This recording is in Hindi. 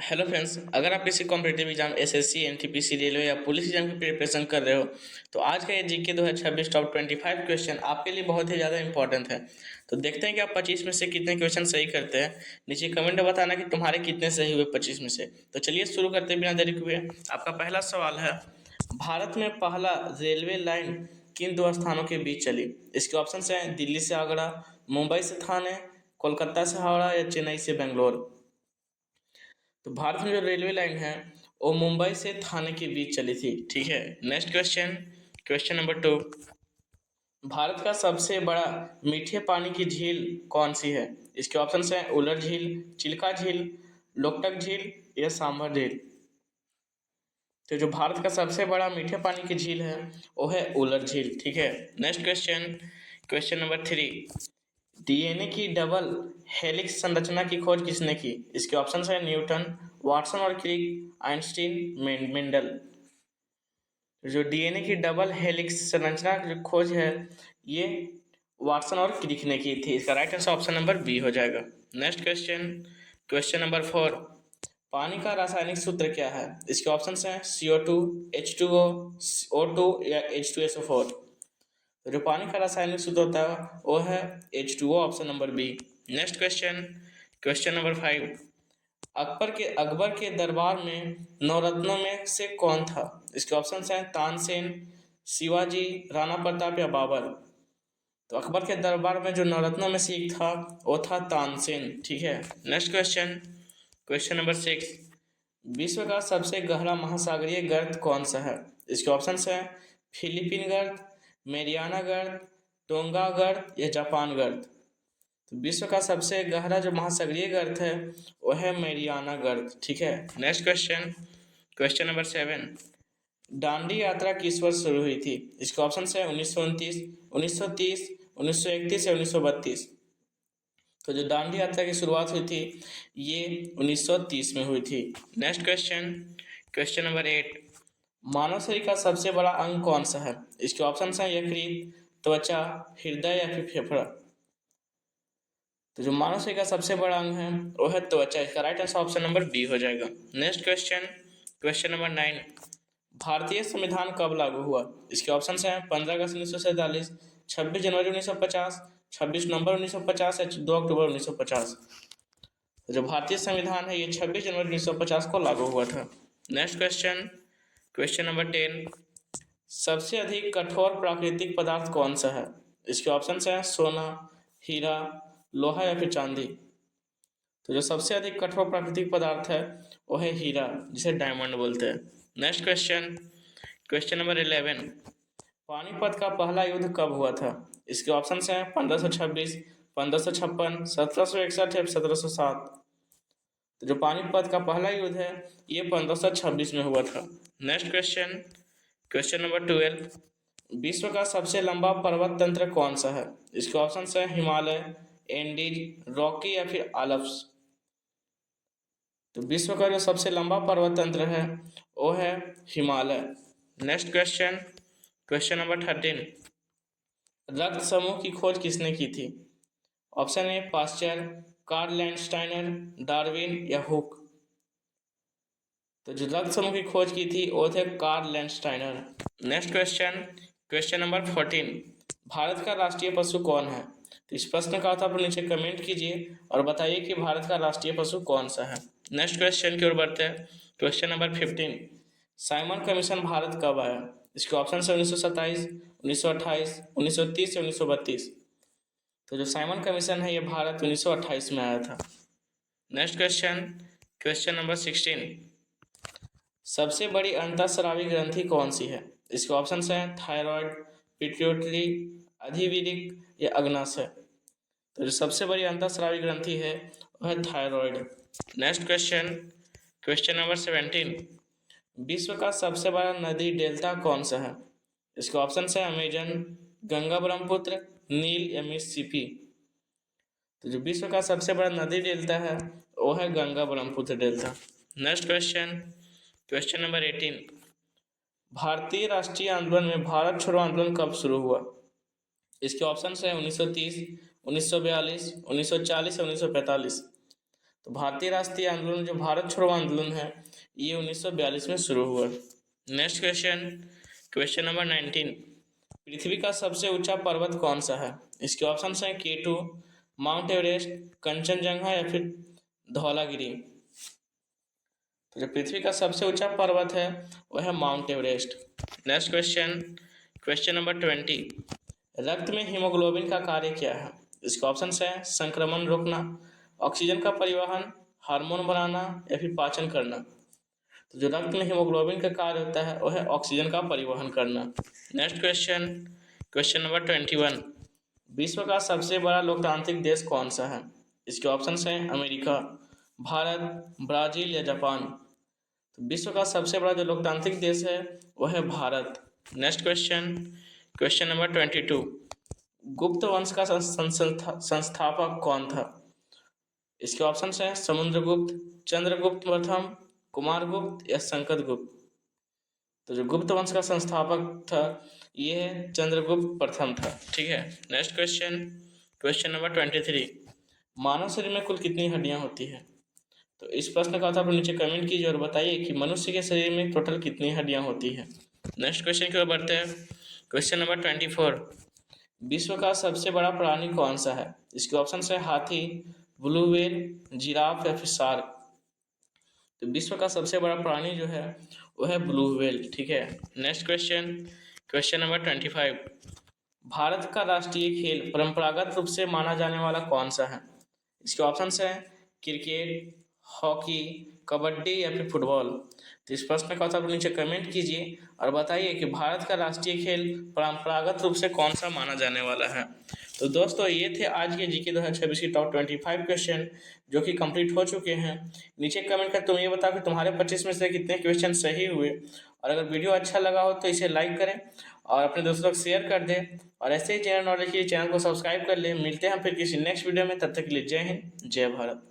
हेलो फ्रेंड्स, अगर आप किसी competitive exam SSC, NTPC, railway या पुलिस एग्जाम की प्रिपरेशन कर रहे हो तो आज का ये जीके 2026 टॉप 25 क्वेश्चन आपके लिए बहुत ही ज़्यादा इंपॉर्टेंट है। तो देखते हैं कि आप 25 में से कितने क्वेश्चन सही करते हैं। नीचे कमेंट में बताना कि तुम्हारे कितने सही हुए 25 में से। तो चलिए शुरू करते हैं बिना देरी हुए। आपका पहला सवाल है, भारत में पहला रेलवे लाइन किन दो स्थानों के बीच चली? इसके ऑप्शन हैं दिल्ली से आगरा, मुंबई से थाने, कोलकाता से हावड़ा या चेन्नई से बेंगलोर। तो भारत में जो रेलवे लाइन है वो मुंबई से थाने के बीच चली थी। ठीक है, next question, question number 2। Bharat का सबसे बड़ा मीठे पानी की झील कौन सी है? इसके ऑप्शन हैं उलर झील, चिल्का झील, लोकटक झील या सांभर झील। तो जो भारत का सबसे बड़ा मीठे पानी की झील है वो है उलर झील। ठीक है, next question, question number 3। DNA की डबल हेलिक्स संरचना की खोज किसने की? इसके ऑप्शन है न्यूटन, वाटसन और क्रिक, आइंस्टीन, मेंडल। जो डीएनए की डबल हेलिक्स संरचना की जो खोज है ये वाटसन और क्रिक ने की थी। इसका right answer option number B हो जाएगा। Next question, question number 4। पानी का रासायनिक सूत्र क्या है? इसके ऑप्शन हैं CO2, H2O, O2 या H2SO4। तो जो पानी का रासायनिक सूत्र होता है वो है H2O, option number B. Next question, question number 5। Akbar के दरबार में नवरत्नों में से कौन था? इसके ऑप्शन हैं तानसेन, शिवाजी, राणा प्रताप या बाबर। तो अकबर के दरबार में जो नवरत्नों में से एक था वो था तानसेन। ठीक है, नेक्स्ट क्वेश्चन, क्वेश्चन नंबर 6। विश्व का सबसे गहरा महासागरीय गर्त कौन सा है? इसके ऑप्शन हैं फिलीपीन गर्त, मेरियाना गर्त, टोंगा गर्त या जापान गर्त। तो विश्व का सबसे गहरा जो महासागरीय गर्त है वो है मेरियाना गर्त। ठीक है, next question, question number 7। Dandi यात्रा किस वर्ष शुरू हुई थी? इसके ऑप्शन है 1929, 1930, 1931 या 1932। तो जो दांडी यात्रा की शुरुआत हुई थी ये 1930 में हुई थी। Next question, question number 8। मानव शरीर का सबसे बड़ा अंग कौन सा है? इसके ऑप्शन हैं यकृत, त्वचा, हृदय या फिर फेफड़ा। तो जो मानव शरीर का सबसे बड़ा अंग है वो है त्वचा। इसका right answer option number B हो जाएगा। Next question, question number 9। भारतीय संविधान कब लागू हुआ? इसके ऑप्शन हैं 15 अगस्त 1947, 26 जनवरी 1950, 26 नवंबर 1950 या 2 अक्टूबर 1950। तो जो भारतीय संविधान है ये 26 जनवरी 1950 को लागू हुआ था। Next question, question number 10। सबसे अधिक कठोर प्राकृतिक पदार्थ कौन सा है? इसके ऑप्शन हैं सोना, हीरा, लोहा या फिर चांदी। तो जो सबसे अधिक कठोर प्राकृतिक पदार्थ है वो है हीरा, जिसे डायमंड बोलते हैं। Next question, question number 11। Panipat का पहला युद्ध कब हुआ था? इसके ऑप्शन हैं 1526, 1556, 1761 या 1707। तो जो पानीपत का पहला युद्ध है ये 1526 में हुआ था। Next question, question number 12। विश्व का सबसे लंबा पर्वत तंत्र कौन सा है? इसके ऑप्शन हैं हिमालय, एंडीज, रॉकी या फिर आल्प्स। तो विश्व का जो सबसे लंबा पर्वत तंत्र है वो है Himalaya. Next question, question number 13। रक्त समूह की खोज किसने की थी? Option A Pasteur, Karl Landsteiner, Darwin या हुक। तो जो रक्त समूह की खोज की थी वो थे Karl Landsteiner. Next question, question number 14। Bharat का राष्ट्रीय पशु कौन है? तो इस प्रश्न का उत्तर नीचे कमेंट कीजिए और बताइए कि भारत का राष्ट्रीय पशु कौन सा है। नेक्स्ट क्वेश्चन की ओर बढ़ते हैं। Question number 15। Simon commission Bharat कब आया? इसके ऑप्शन है 1927, 1928, 1930 या 1932। तो जो साइमन कमीशन है ये भारत 1928 में आया था। Next question, question number 16। सबसे बड़ी अंतःस्रावी ग्रंथि कौन सी है? इसके ऑप्शन हैं थायराइड, पिट्यूटरी, अधिविरिक या अग्नाशय। तो जो सबसे बड़ी अंतःस्रावी ग्रंथि है वह है thyroid. Next question, question number 17। विश्व का सबसे बड़ा नदी डेल्टा कौन सा है? इसके ऑप्शन हैं अमेजन, गंगा ब्रह्मपुत्र, नील या मिसिसिपी। तो जो विश्व का सबसे बड़ा नदी डेल्टा है वो है Ganga Brahmaputra delta. Next question, question number 18। भारतीय राष्ट्रीय आंदोलन में भारत छोड़ो आंदोलन कब शुरू हुआ? इसके ऑप्शन हैं 1930, 1942, 1940 और 1945। तो भारतीय राष्ट्रीय आंदोलन जो भारत छोड़ो आंदोलन है ये 1942 में शुरू हुआ। नेक्स्ट क्वेश्चन, क्वेश्चन नंबर 19, पृथ्वी का सबसे ऊंचा पर्वत कौन सा है? इसके ऑप्शन हैं K2, माउंट एवरेस्ट, कंचनजंगा या फिर धौलागिरी। तो जो पृथ्वी का सबसे ऊंचा पर्वत है वह है mount Everest. Next question, question number 20, रक्त में हीमोग्लोबिन का कार्य क्या है? इसके ऑप्शन हैं संक्रमण रोकना, ऑक्सीजन का परिवहन, हार्मोन बनाना या फिर पाचन करना। तो जो रक्त में हीमोग्लोबिन का कार्य होता है वह है ऑक्सीजन का परिवहन करना। नेक्स्ट क्वेश्चन, क्वेश्चन नंबर 21, विश्व का सबसे बड़ा लोकतांत्रिक देश कौन सा है? इसके ऑप्शन हैं अमेरिका, भारत, ब्राज़ील या जापान। तो विश्व का सबसे बड़ा जो लोकतांत्रिक देश है वह है Bharat. Next question, question number 22, गुप्त वंश का संस्थापक कौन था? इसके ऑप्शन हैं समुद्रगुप्त, चंद्रगुप्त प्रथम, कुमारगुप्त या संकटगुप्त। तो जो गुप्त वंश का संस्थापक था ये चंद्रगुप्त प्रथम था। ठीक है। नेक्स्ट क्वेश्चन, क्वेश्चन नंबर 23, मानव शरीर में कुल कितनी हड्डियां होती है? तो इस प्रश्न का उत्तर आप नीचे कमेंट कीजिए और बताइए कि मनुष्य के शरीर में टोटल कितनी हड्डियां होती है। नेक्स्ट क्वेश्चन की ओर बढ़ते हैं। क्वेश्चन नंबर 24, विश्व का सबसे बड़ा प्राणी कौन सा है? इसके ऑप्शन है हाथी, ब्लू व्हेल, जिराफ या फिर शार्क। तो विश्व का सबसे बड़ा प्राणी जो है वो है ब्लू व्हेल। ठीक है। Next question, question number 25, Bharat का राष्ट्रीय खेल परंपरागत रूप से माना जाने वाला कौन सा है? इसके ऑप्शन हैं क्रिकेट, हॉकी, कबड्डी या फिर फुटबॉल। तो इस प्रश्न का उत्तर नीचे कमेंट कीजिए और बताइए कि भारत का राष्ट्रीय खेल परंपरागत रूप से कौन सा माना जाने वाला है। तो दोस्तों ये थे आज के जीके 2026 की टॉप 25 क्वेश्चन जो कि कंप्लीट हो चुके हैं। नीचे कमेंट कर तुम ये बताओ कि तुम्हारे 25 में से कितने क्वेश्चन सही हुए, और अगर वीडियो अच्छा लगा हो तो इसे लाइक करें और अपने दोस्तों को शेयर कर दें, और ऐसे ही जनरल नॉलेज के चैनल को सब्सक्राइब कर लें। मिलते हैं फिर किसी नेक्स्ट वीडियो में, तब तक के लिए जय हिंद, जय भारत।